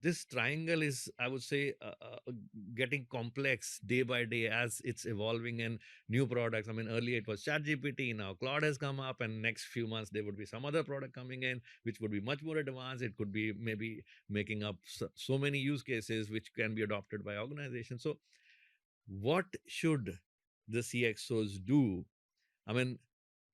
this triangle is, I would say, getting complex day by day as it's evolving and new products. I mean, earlier it was ChatGPT, now Claude has come up, and next few months there would be some other product coming in, which would be much more advanced. It could be maybe making up so many use cases which can be adopted by organizations. So, what should the CXOs do? I mean,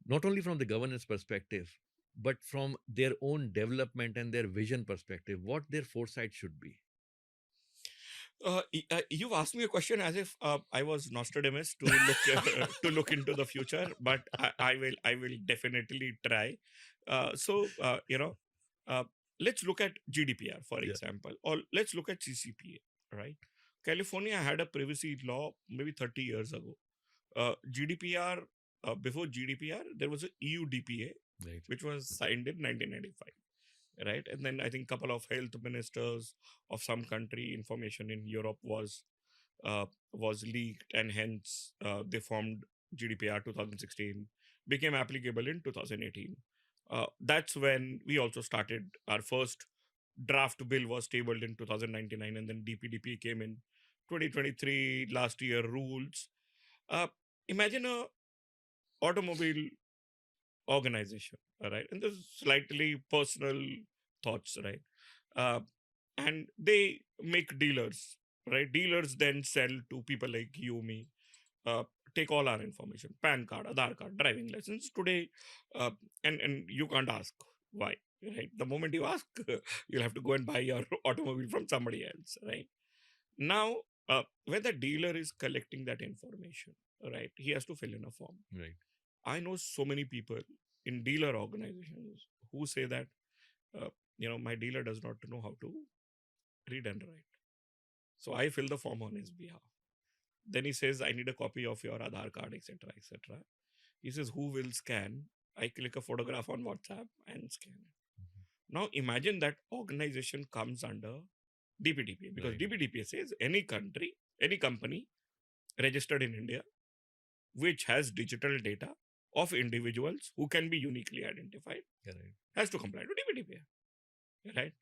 not only from the governance perspective, but from their own development and their vision perspective, what their foresight should be. You've asked me a question as if I was Nostradamus to look to look into the future, but I will definitely try. So uh, let's look at GDPR for Yeah. example, or let's look at CCPA. Right, California had a privacy law maybe 30 years ago. GDPR Before GDPR, there was a EU DPA Right. which was signed in 1995, right? And then I think couple of health ministers of some country, information in Europe was leaked, and hence they formed GDPR 2016, became applicable in 2018. That's when we also started our first draft bill was tabled in 2019, and then DPDP came in 2023 last year rules. Uh, Imagine a automobile organization, all right? And this is slightly personal thoughts, right? Uh, and they make dealers, right? Dealers then sell to people like you, me, uh, take all our information, PAN card, Aadhaar card, driving license today, uh, and you can't ask why, right? The moment you ask, you'll have to go and buy your automobile from somebody else, right? Now, when the dealer is collecting that information, right, he has to fill in a form. Right. I know so many people in dealer organizations who say that, uh, my dealer does not know how to read and write. So I fill the form on his behalf. Then he says, I need a copy of your Aadhaar card, etc., etc. He says, who will scan? I click a photograph on WhatsApp and scan it. Now imagine that organization comes under DPDP, because Right. DPDP says any country, any company registered in India which has digital data of individuals who can be uniquely identified Correct. has to comply to DPDP, right?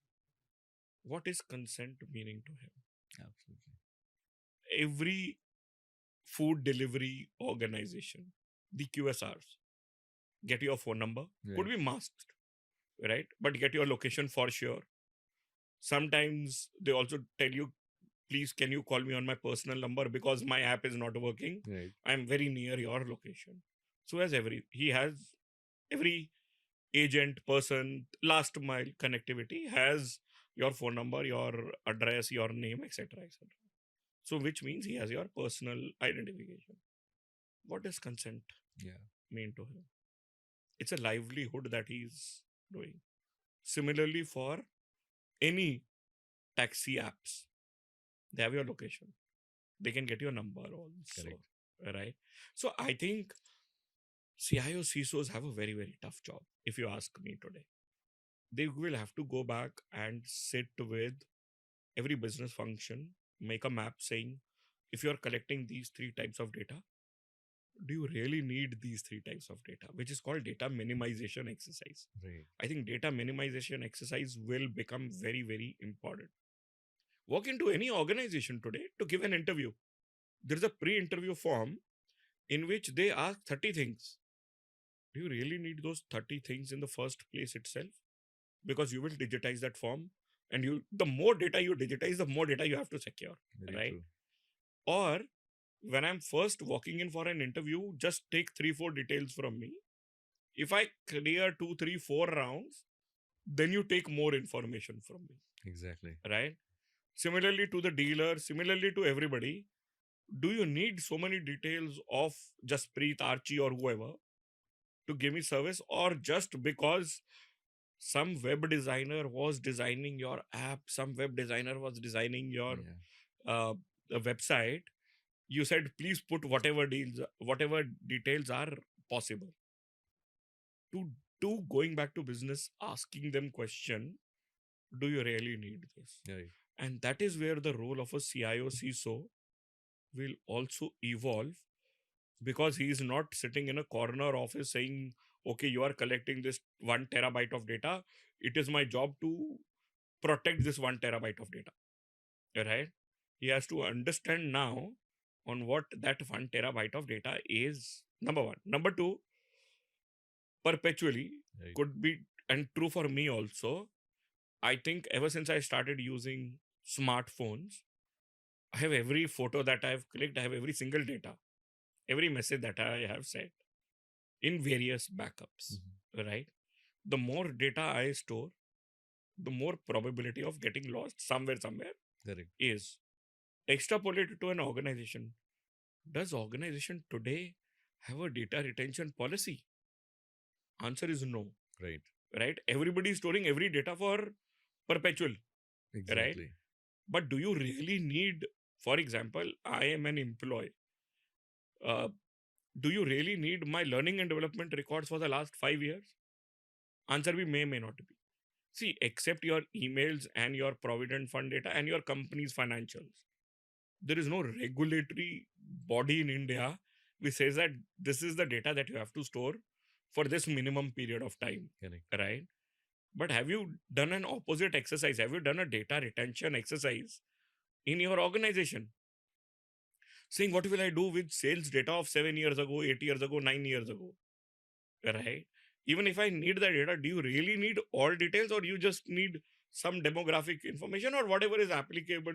What is consent meaning to him? Absolutely. Every food delivery organization, the QSRs, get your phone number, could Right. be masked, right? But get your location for sure. Sometimes they also tell you, please, can you call me on my personal number because my app is not working? Right. I'm very near your location. So he has every agent, person, last mile connectivity has your phone number, your address, your name, etc., etc. So which means he has your personal identification. What does consent Yeah. mean to him? It's a livelihood that he's doing. Similarly, for any taxi apps, they have your location. They can get your number also, Correct. right? So I think CIO CISOs have a very, very tough job, if you ask me today. They will have to go back and sit with every business function, make a map saying, if you're collecting these three types of data, do you really need these three types of data, which is called data minimization exercise. Right. I think data minimization exercise will become very, very important. Walk into any organization today to give an interview. There's a pre-interview form in which they ask 30 things. Do you really need those 30 things in the first place itself? Because you will digitize that form, and the more data you digitize, the more data you have to secure, Very right? true. Or when I'm first walking in for an interview, just take 3-4 details from me. If I clear 2-3-4 rounds, then you take more information from me, Exactly. right? Similarly to the dealer, similarly to everybody, do you need so many details of Jaspreet, Archie, or whoever to give me service, or just because some web designer was designing your app, some web designer was designing your Yeah. uh, website, you said please put whatever details are possible. To going back to business, asking them question, do you really need this? Right. And that is where the role of a CIO CISO will also evolve, because he is not sitting in a corner office saying, okay, you are collecting this 1 terabyte of data, it is my job to protect this 1 terabyte of data, right? He has to understand now on what that 1 terabyte of data is. Number one. Number two, perpetually Right. could be, and true for me also. I think ever since I started using smartphones, I have every photo that I've clicked, I have every single data, every message that I have sent in various backups, right? The more data I store, the more probability of getting lost somewhere Correct. is. Extrapolated to an organization. Does organization today have a data retention policy? Answer is no. Right. Right? Everybody is storing every data for perpetual. Right? Exactly. But do you really need, for example, I am an employee. Do you really need my learning and development records for the last 5 years? Answer may not be. See, except your emails and your provident fund data and your company's financials, there is no regulatory body in India which says that this is the data that you have to store for this minimum period of time. Correct. Right? But have you done an opposite exercise? Have you done a data retention exercise in your organization? Saying, what will I do with sales data of 7 years ago, 8 years ago, 9 years ago? Right? Even if I need the data, do you really need all details, or you just need some demographic information or whatever is applicable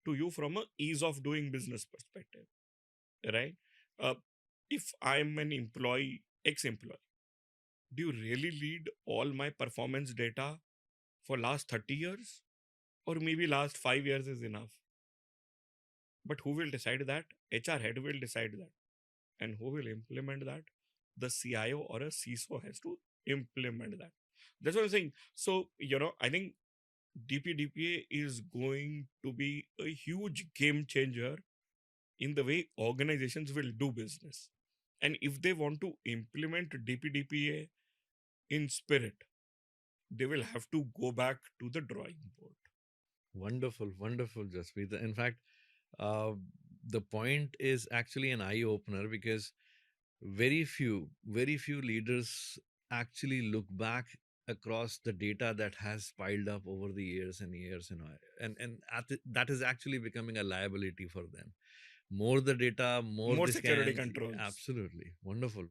to you from a ease of doing business perspective? Right? If I'm an employee, ex-employee, do you really need all my performance data for last 30 years? Or maybe last 5 years is enough? But who will decide that? HR head will decide that. And who will implement that? The CIO or a CISO has to implement that. That's what I'm saying. So, I think DPDPA is going to be a huge game changer in the way organizations will do business. And if they want to implement DPDPA in spirit, they will have to go back to the drawing board. Wonderful, wonderful, Jaspreet. In fact, uh, the point is actually an eye opener, because very few leaders actually look back across the data that has piled up over the years and years, that is actually becoming a liability for them. More the data, more More the security scans. controls. Absolutely wonderful.